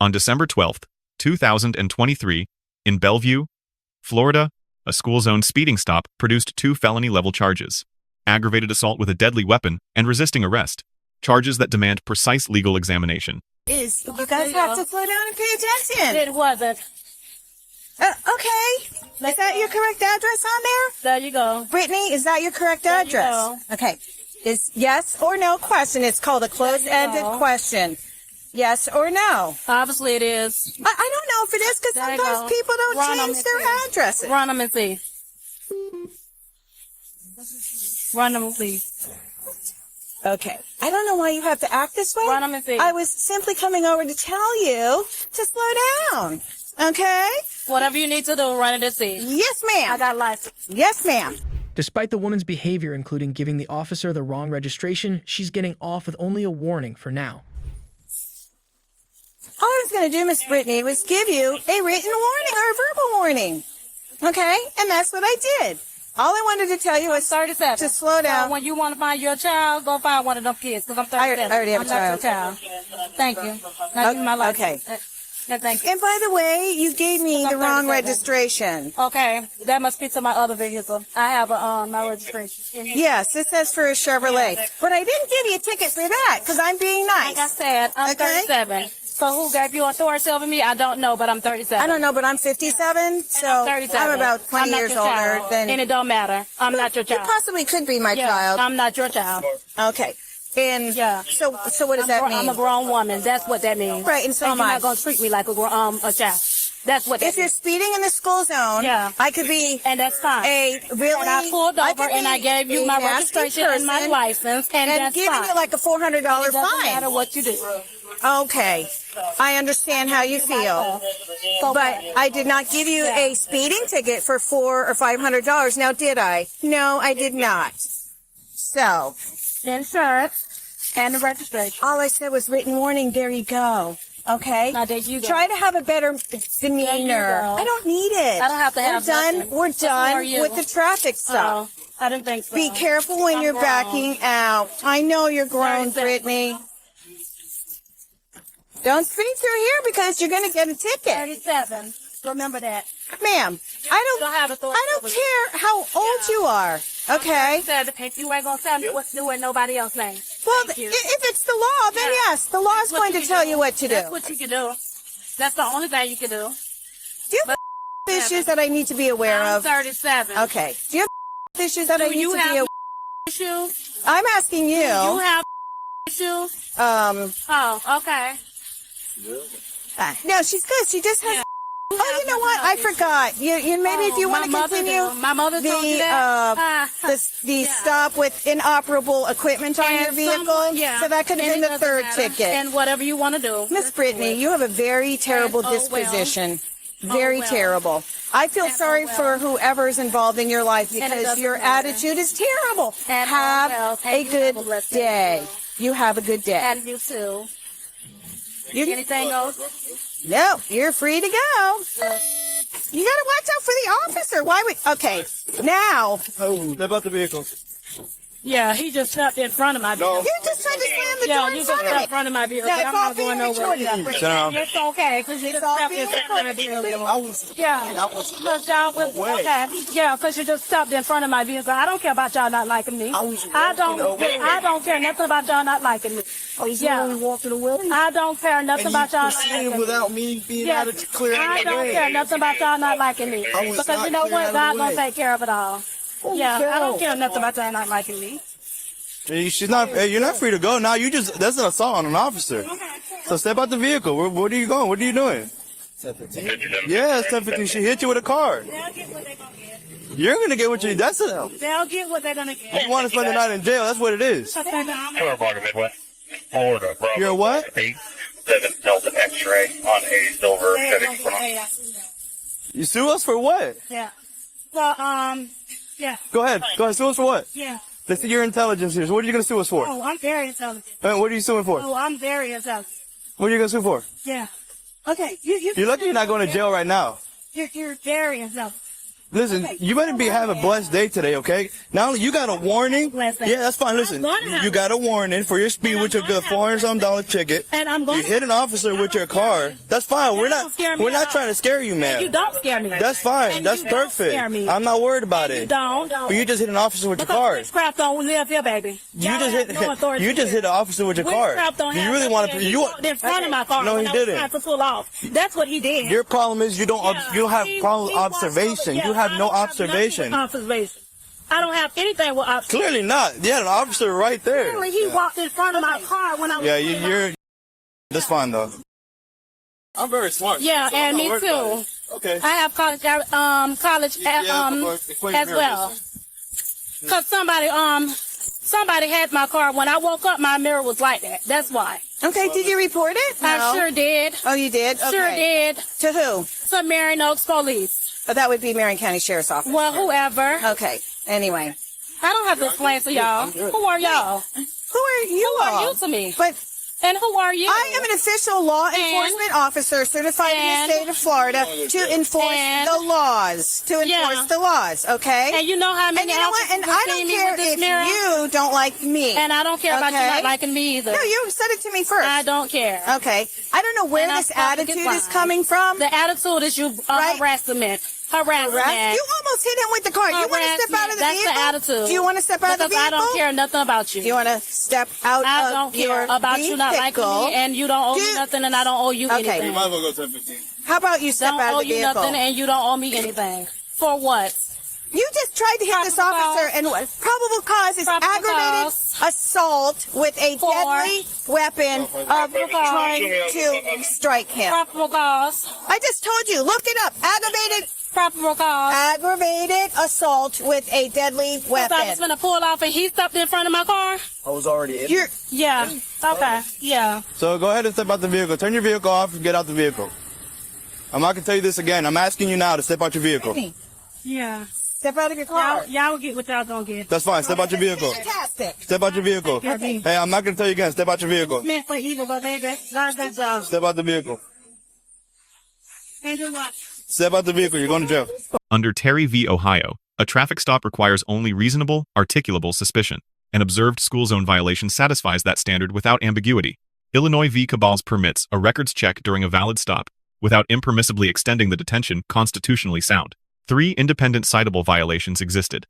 On December 12, 2023, in Bellevue, Florida, a school zone speeding stop produced 2 felony-level charges: aggravated assault with a deadly weapon and resisting arrest, charges that demand precise legal examination. You guys have to slow down and pay attention. It wasn't. Okay. Is that your correct address on there? There you go. Brittany, is that your correct address? Okay. Is yes or no question. It's called a closed-ended question. Yes or no? Obviously it is. I don't know if it is, because sometimes people don't change their addresses. Run them and see. Run them and see. Okay. I don't know why you have to act this way. Run them and see. I was simply coming over to tell you to slow down. Okay? Whatever you need to do, run it and see. Yes, ma'am. I got license. Yes, ma'am. Despite the woman's behavior, including giving the officer the wrong registration, she's getting off with only a warning for now. All I was going to do, Miss Brittany, was give you a written warning or a verbal warning. Okay? And that's what I did. All I wanted to tell you was 37. to slow down. So when you want to find your child, go find one of them kids, because I'm 37. I already have a I'm not your child. Thank you. Now give me my license. Okay. Yeah, thank you. And by the way, you gave me the wrong 37. registration. Okay, that must be to my other vehicle. I have my registration. Yes, it says for a Chevrolet. But I didn't give you a ticket for that, because I'm being nice. Like I said, I'm 37. So who gave you authority over me? I don't know, but I'm 37. I don't know, but I'm 57, so 37. I'm about 20 years older than... And it don't matter. I'm not your You child. possibly could be my Yeah, child. I'm not your child. Okay. And Yeah. so what does that mean? I'm a grown woman. That's what that means. Right, and so am you're I. not going to treat me like a child. That's what that If you're means. speeding in the school zone, Yeah. I could be And that's fine. and I pulled over and I gave you my registration and my license, and that's giving fine. you like a $400 It doesn't matter fine. what you do. Okay. I understand how you feel. So But I did not give you a speeding ticket for $400 or $500. Now, did I? No, I did not. So, insurance and the registration. all I said was written warning. There you go. Okay? Now, there you go. Try to have a better demeanor. go. I don't need it. I don't have to have nothing. We're Who done are you? with the traffic stop. Oh, I didn't think so. Be careful when I'm you're grown. backing out. I know you're grown, 37. Brittany. Don't speed through here because you're going to get a ticket. 37. Remember that. Ma'am, You don't have authority I over don't me. care how old you are. Okay? Said you ain't gonna tell me what to do with nobody else's name. Well, Thank you. if it's the law, then yes, the law is going to tell you what to do. That's what you can do. That's the only thing you can do. Do you have issues that I need to be aware I'm of? 37. Okay. Do you have issues that I need you to be have aware issues? I'm asking you. You have issues? Oh, okay. No, she's good. She just has. Oh, you know what? I forgot. You maybe if you want to continue My mother told you that. the stop with inoperable equipment on your vehicle. So that could have been the third ticket. And whatever you want to do. Miss Brittany, you have a very terrible disposition. Very terrible. I feel sorry for whoever's involved in your life because your attitude is terrible. Have a good day. You have a good day. And you too. Anything else? No, you're free to go. You gotta watch out for the officer. Why would? Okay, now. Oh, step out the vehicle. Yeah, he just stepped in front of my vehicle. You just tried to slam the door Yeah, in you just front stepped of in me. front of my vehicle. Yeah, it's I'm all not going being over recorded. it. Sit down. It's okay, because you just all stepped in being front of my recorded. vehicle. I was. Yeah, because y'all was okay. Yeah, because you just stopped in front of my vehicle. I don't care about y'all not liking me. I don't care nothing about y'all not liking me. I was only walking away. I don't care nothing And about you y'all not proceeded liking me. without me being Yeah, able to clear I out the don't way. care nothing about y'all not liking me. I was Because not you know clearing what? out God the gonna way. take care of it all. Yeah, I don't care nothing about y'all not liking me. Hey, she's not. Hey, you're not free to go now. You just. That's an assault on an officer. So step out the vehicle. Where are you going? What are you doing? 10:15. Yeah, it's 10:15. She hit you with a car. They'll get what they're gonna get. You're gonna get what you. That's it. They'll get what they're gonna get. You want to spend the night in jail? That's what it is. Color Barker Midwest, Florida, Bravo. You're a what? 8-7 Delta X-ray on a silver Chevy Chrono. You sue us for what? Yeah. Well, yeah. Go ahead. Sue us for what? Yeah. Let's see your intelligence here. So what are you gonna sue us for? Oh, I'm very intelligent. What are you suing for? Oh, I'm very intelligent. What are you gonna sue for? Yeah. Okay. You're lucky you're not going to jail right now. You're very intelligent. Listen, you better be having a blessed day today, okay? Now you got a warning. Blessed day. Yeah, that's fine. Listen, you got a warning for your speed with your good $400-something ticket. And I'm going. You hit an officer with your car. That's fine. We're not trying to scare you, man. You don't scare me. That's fine. And That's you don't perfect. scare me. I'm not worried about it. You don't. But you just hit an officer with your car. Witchcraft don't live here, baby. You just hit an officer with your car. Witchcraft don't Do you have really no want hand. to? He walked in front of my car. No, when he I was didn't. trying to pull off. That's what he did. Your problem is you don't have He problem with walked observation. over- You have I no don't have nothing observation. with observation. I don't have anything with observation. Clearly not. You had an officer right there. Clearly, he walked in front of my car when I was. Yeah, you're. That's fine though. I'm very smart. Yeah, so and I'm me not worried about too. it. Okay. I have college as well. Cause somebody had my car. When I woke up, my mirror was like that. That's why. Okay, did you report it? I sure did. Oh, you did? Okay. Sure did. To who? To Marion Oaks Police. Oh, that would be Marion County Sheriff's Office. Well, whoever. Okay, anyway. I don't have to explain to y'all. Who are y'all? Who are you Who are all? you to me? But And who are you? I am an official law enforcement officer certified in the state of Florida to enforce the laws. To enforce the laws, okay? And you know how And many you know what? And I don't care if you don't like me. And I don't care about you Okay? not liking me either. No, you said it to me first. I don't care. Okay. I don't know where And I'm this supposed to get attitude is fined. coming from. The attitude is you Right. harassment. You almost hit him with the car. You want to step out of the That's vehicle? the attitude. Do you want to step out of the Because vehicle? I don't care nothing about you. Do you want to step out I of don't care your about you not liking vehicle? me, and you don't owe me nothing, and I don't owe you anything. Might as well go 10-15. How about you step Don't out owe of the you vehicle? nothing, and you don't owe me anything. For what? You just tried to hit this Probable officer, cause. and what? Probable cause is Probable aggravated cause. assault with a For. deadly weapon of trying to strike him. Probable cause. I just told you. Look it up. Probable cause. Aggravated assault with a deadly Because I was weapon. gonna pull off, and he stepped in front of my car. I was already in. You're Yeah. Okay. Yeah. So go ahead and step out the vehicle. Turn your vehicle off and get out the vehicle. I'm not gonna tell you this again. I'm asking you now to step out your vehicle. Yeah. step out of your car. Y'all will get what y'all gonna get. That's fine. Step out your vehicle. Fantastic. Step out your vehicle. Okay. Hey, I'm not gonna tell you again. Step out your vehicle. Meant for evil, but baby, God's that job. Step out the vehicle. And do what? Step out the vehicle. You're going to jail. Under Terry v. Ohio, a traffic stop requires only reasonable, articulable suspicion. An observed school zone violation satisfies that standard without ambiguity. Illinois v. Cabals permits a records check during a valid stop without impermissibly extending the detention constitutionally sound. 3 independent citable violations existed.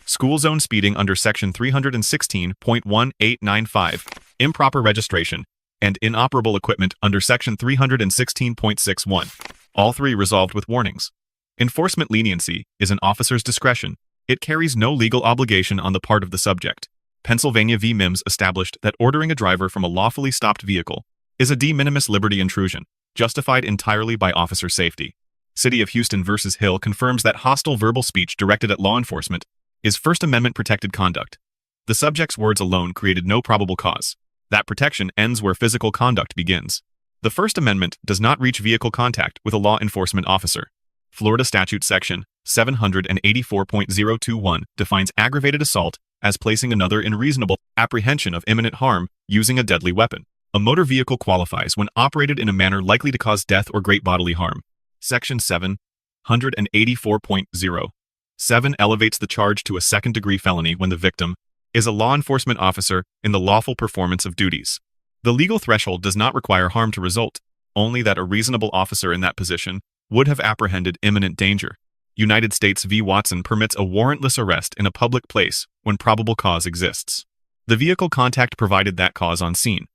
School zone speeding under Section 316.1895, improper registration, and inoperable equipment under Section 316.61. All 3 resolved with warnings. Enforcement leniency is an officer's discretion. It carries no legal obligation on the part of the subject. Pennsylvania v. Mimms established that ordering a driver from a lawfully stopped vehicle is a de minimis liberty intrusion, justified entirely by officer safety. City of Houston v. Hill confirms that hostile verbal speech directed at law enforcement is First Amendment protected conduct. The subject's words alone created no probable cause. That protection ends where physical conduct begins. The First Amendment does not reach vehicle contact with a law enforcement officer. Florida Statute Section 784.021 defines aggravated assault as placing another in reasonable apprehension of imminent harm using a deadly weapon. A motor vehicle qualifies when operated in a manner likely to cause death or great bodily harm. Section 784.07 elevates the charge to a second-degree felony when the victim is a law enforcement officer in the lawful performance of duties. The legal threshold does not require harm to result, only that a reasonable officer in that position would have apprehended imminent danger. United States v. Watson permits a warrantless arrest in a public place when probable cause exists. The vehicle contact provided that cause on scene.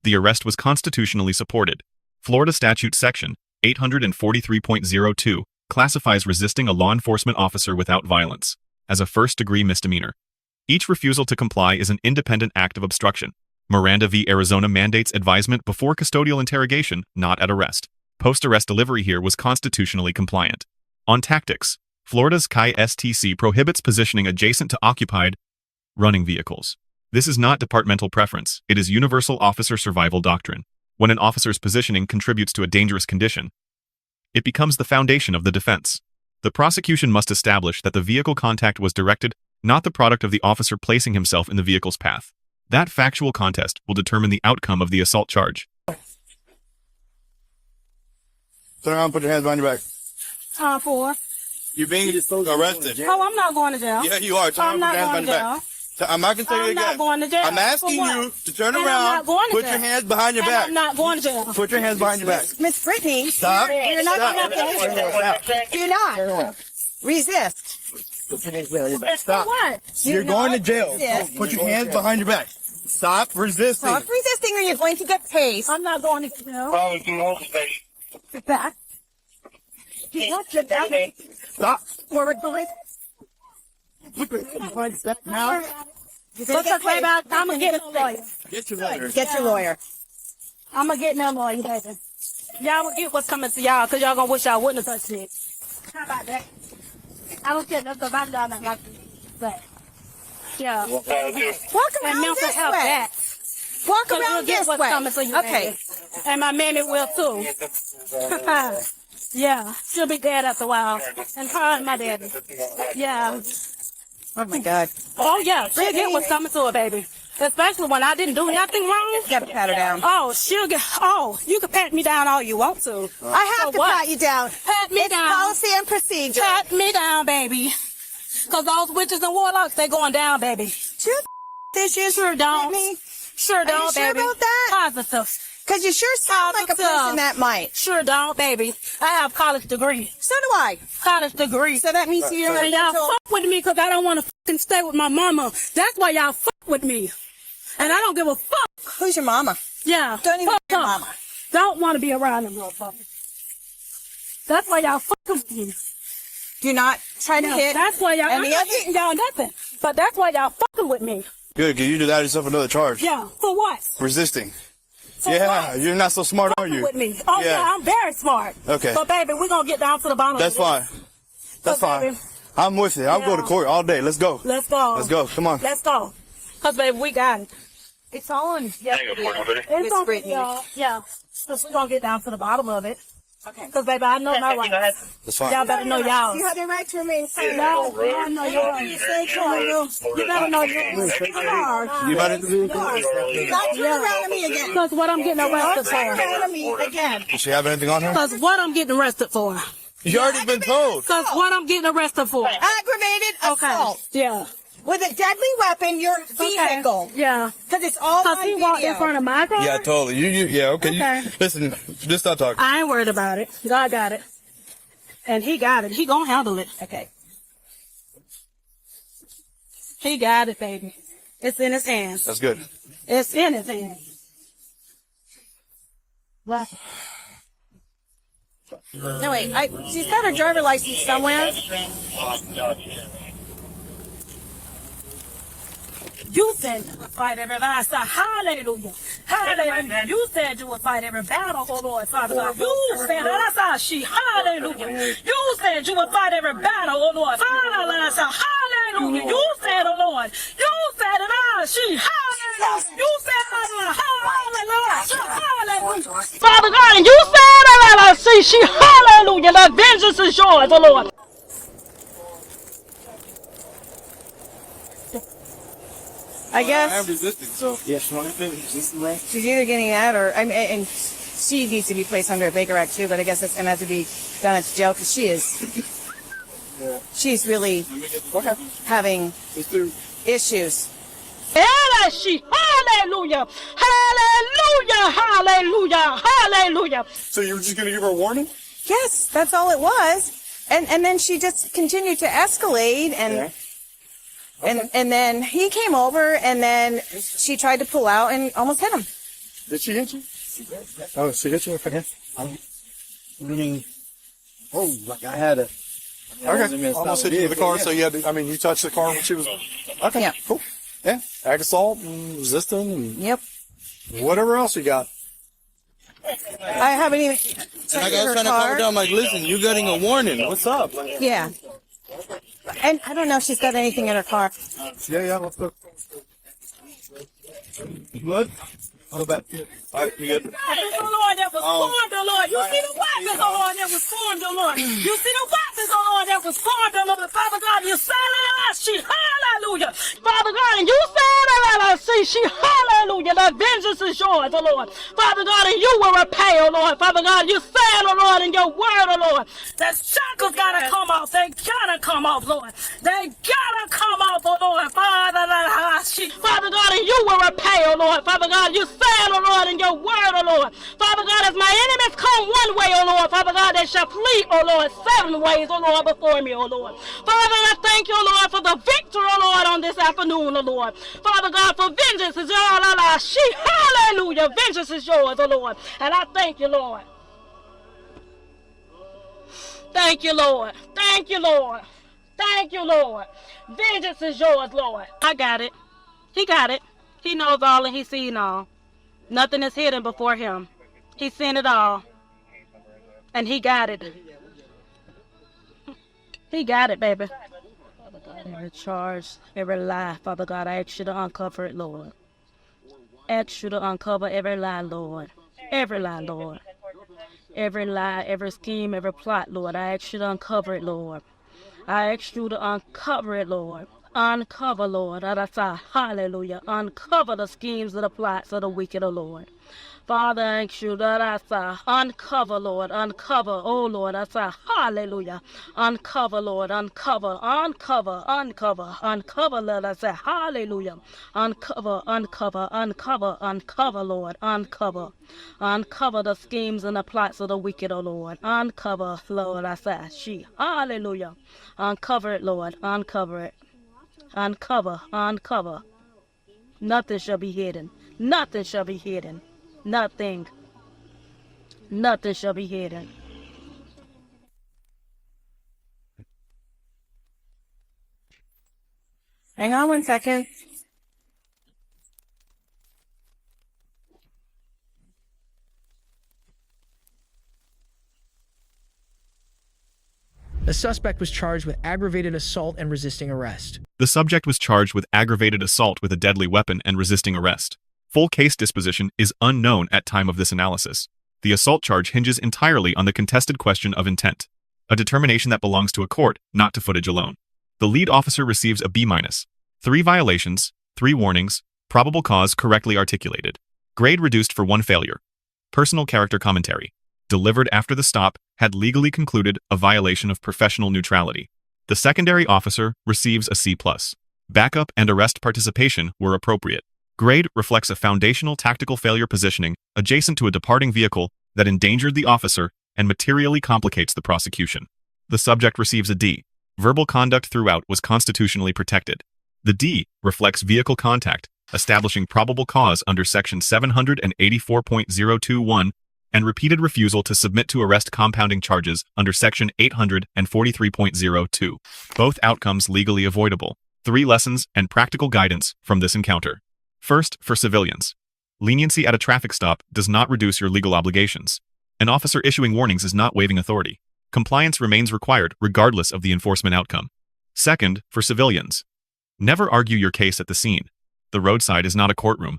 The arrest was constitutionally supported. Florida Statute Section 843.02 classifies resisting a law enforcement officer without violence as a first-degree misdemeanor. Each refusal to comply is an independent act of obstruction. Miranda v. Arizona mandates advisement before custodial interrogation, not at arrest. Post-arrest delivery here was constitutionally compliant. On tactics, Florida's KSTC prohibits positioning adjacent to occupied running vehicles. This is not departmental preference, it is universal officer survival doctrine. When an officer's positioning contributes to a dangerous condition, it becomes the foundation of the defense. The prosecution must establish that the vehicle contact was directed, not the product of the officer placing himself in the vehicle's path. That factual contest will determine the outcome of the assault charge. Turn around, put your hands behind your back. Time for. You're being arrested. Oh, I'm not going to jail. Yeah, you are. Turn I'm around, not put your hands going behind to your jail. back. I'm not going to tell you I'm again. not going to jail. I'm asking For what? you to turn And I'm around, not going to put jail. your hands behind your And back. I'm not going to jail. Put your hands behind your back. Miss Brittany, Stop. you're not Stop. going to do not resist. Stop. For what? You're going to jail. resist. Put your hands behind your back. Stop resisting. Stop resisting or you're going to get tased. I'm not going to jail. Follow the normal station. Sit back. Get back. Stop. Forward, please. Step now. Look at way back. I'm going to get a lawyer. Get your letter. Get your lawyer. I'm going to get no lawyer, baby. Y'all will get what's coming to y'all because y'all going to wish y'all wouldn't have touched it. How about that? I don't care nothing about y'all not like me. But, yeah. Walk And around mental this health way. back. Walk Because you'll around get this what's way. coming to you, Okay. baby. And my mammy will too. Yeah, she'll be dead after a while. And her and my daddy. Yeah. Oh my God. Oh, yeah, she'll get what's coming to her, baby. Especially when I didn't do nothing wrong. You gotta pat her down. Oh, she'll get, oh, you can pat me down all you want to. I have For to what? pat you down. Pat me It's down. policy and procedure. Pat me down, baby. Because those witches and warlocks, they going down, baby. Two issues. Sure don't. Brittany. Sure don't, you sure baby. about that? Positive. Because you sure sound like a person that might. Sure don't, baby. I have college degree. So do I. College degree. So that means you're And y'all mental. fuck with me because I don't want to fucking stay with my mama. That's why y'all fuck with me. And I don't give a fuck. Who's your mama? Yeah. Don't even fuck your her. mama. Don't want to be around them motherfuckers. That's why y'all fucking with me. Do not try to Yeah, hit. that's why y'all, I'm any not other- hitting y'all nothing. But that's why y'all fucking with me. Good, because you just added yourself another charge. Yeah. For what? Resisting. For Yeah, what? you're not so smart, are Fucking you? with me. Oh, Yeah. yeah, I'm very smart. Okay. But, baby, we're going to get down to the bottom That's of it. fine. That's So, fine. baby, I'm with you. I'll go to Yeah. court all day. Let's go. let's go. Let's go. Come on. Let's go. Because, baby, we got it. It's all on. Yeah. Hang up for buddy. It's Miss on Brittany. y'all. Yeah. Because we're going to get down to the bottom of it. Okay. Because, baby, I know my rights. That's fine. Y'all better know y'all. You have the right to remain silent. Y'all better know yours. You better know yours. You about to do it? Not turn around at me again. Because what I'm getting arrested Turn for. around at me again. Does she have anything on her? Because what I'm getting arrested for. You already been told. Because what I'm getting arrested for. Aggravated Okay. assault Yeah. with a deadly weapon, your vehicle. Yeah. Because it's all Because on he walked in video. front of my car. Yeah, totally. Yeah, okay. Okay. Listen, just stop talking. I ain't worried about it. God got it. And he got it. He gonna handle it. Okay. He got it, baby. It's in his hands. That's good. It's in his hands. What? No, wait. She's got her driver license somewhere. You said you would fight every battle. I said, hallelujah. Hallelujah. You said you would fight every battle, oh Lord, Father God. You said that. I said, hallelujah. You said you would fight every battle, oh Lord. Father God, I said, hallelujah. You said, oh Lord. You said it, hallelujah. You said, hallelujah. Father God, and you said it, I see, hallelujah. The vengeance is yours, oh Lord. I guess resisting, so yeah, she want to finish. she's either getting that or, I mean, and she needs to be placed under a Baker Act too, but I guess that's going to have to be done at the jail because she's really having issues. Hallelujah. Hallelujah. Hallelujah. Hallelujah. So you were just gonna give her a warning? Yes, that's all it was. And then she just continued to escalate and and then he came over and then she tried to pull out and almost hit him. Did she hit you? Oh, she hit you? Okay. Meaning, oh, like I had a. Okay. Almost hit you with the car, so you had to, I mean, you touched the car when she was. Okay. Yeah. Cool. Yeah. Ag assault and resisting and Yep. whatever else you got. I haven't even And I checked was her trying to calm her car. down. I'm like, listen, you're getting a warning. What's up? Yeah. And I don't know if she's got anything in her car. Yeah, let's go. You good? I'll go back. All right, you good? The Lord that was formed, the Lord. You see the weapons, the Lord that was formed, the Lord. You see the weapons. weapons, oh Lord, that was formed, oh Lord. Father God, you said it, she, hallelujah. Father God, and you said it, she, hallelujah. The vengeance is yours, oh Lord. Father God, and you will repay, oh Lord. Father God, you said, oh Lord, in your word, oh Lord, that shackles gotta come off. They gotta come off, Lord. They gotta come off, oh Lord. Father God, and you will repay, oh Lord. Father God, you said, oh Lord, in your word, oh Lord. Father God, as my enemies come one way, oh Lord, Father God, they shall flee, oh Lord, 7 ways, oh Lord, before me, oh Lord. Father, I thank you, oh Lord, for the victory, oh Lord, on this afternoon, oh Lord. Father God, for vengeance is yours, hallelujah. Vengeance is yours, oh Lord. And I thank you, Lord. Thank you, Lord. Thank you, Lord. Thank you, Lord. Vengeance is yours, Lord. I got it. He got it. He knows all and he's seen all. Nothing is hidden before him. He's seen it all. And he got it. He got it, baby. Father God, every charge, every lie, Father God, I ask you to uncover it, Lord. Ask you to uncover every lie, Lord. Every lie, Lord. Every lie, every scheme, every plot, Lord. I ask you to uncover it, Lord. I ask you to uncover it, Lord. Uncover, Lord. Hallelujah. Uncover the schemes of the plots of the wicked, O Lord. Father, I ask you that uncover, Lord. Uncover, oh Lord. Hallelujah. Uncover, Lord. Uncover, uncover, uncover, uncover, Lord. Hallelujah. Uncover, uncover, uncover, uncover, Lord. Uncover. Uncover the schemes and the plots of the wicked, O Lord. Uncover, Lord. Hallelujah. Uncover it, Lord. Uncover it. Uncover, uncover. Nothing shall be hidden. Nothing shall be hidden. Nothing. Nothing shall be hidden. Hang on 1 second. The suspect was charged with aggravated assault and resisting arrest. The subject was charged with aggravated assault with a deadly weapon and resisting arrest. Full case disposition is unknown at time of this analysis. The assault charge hinges entirely on the contested question of intent, a determination that belongs to a court, not to footage alone. The lead officer receives a B-. 3 violations, 3 warnings, probable cause correctly articulated. Grade reduced for 1 failure. Personal character commentary. Delivered after the stop, had legally concluded a violation of professional neutrality. The secondary officer receives a C+. Backup and arrest participation were appropriate. Grade reflects a foundational tactical failure positioning adjacent to a departing vehicle that endangered the officer and materially complicates the prosecution. The subject receives a D. Verbal conduct throughout was constitutionally protected. The D reflects vehicle contact, establishing probable cause under Section 784.021 and repeated refusal to submit to arrest compounding charges under Section 843.02. Both outcomes legally avoidable. 3 lessons and practical guidance from this encounter. First, for civilians. Leniency at a traffic stop does not reduce your legal obligations. An officer issuing warnings is not waiving authority. Compliance remains required regardless of the enforcement outcome. Second, for civilians. Never argue your case at the scene. The roadside is not a courtroom.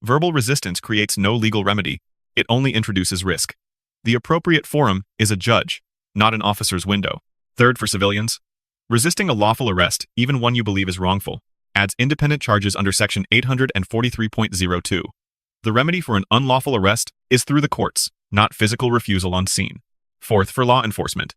Verbal resistance creates no legal remedy. It only introduces risk. The appropriate forum is a judge, not an officer's window. Third, for civilians. Resisting a lawful arrest, even one you believe is wrongful, adds independent charges under Section 843.02. The remedy for an unlawful arrest is through the courts, not physical refusal on scene. Fourth, for law enforcement.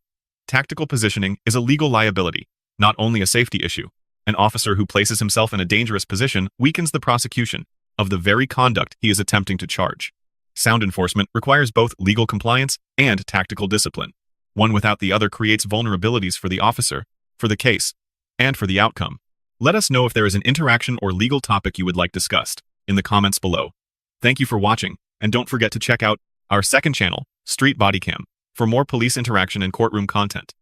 Tactical positioning is a legal liability, not only a safety issue. An officer who places himself in a dangerous position weakens the prosecution of the very conduct he is attempting to charge. Sound enforcement requires both legal compliance and tactical discipline. One without the other creates vulnerabilities for the officer, for the case, and for the outcome. Let us know if there is an interaction or legal topic you would like discussed in the comments below. Thank you for watching, and don't forget to check out our second channel, Street Bodycam, for more police interaction and courtroom content.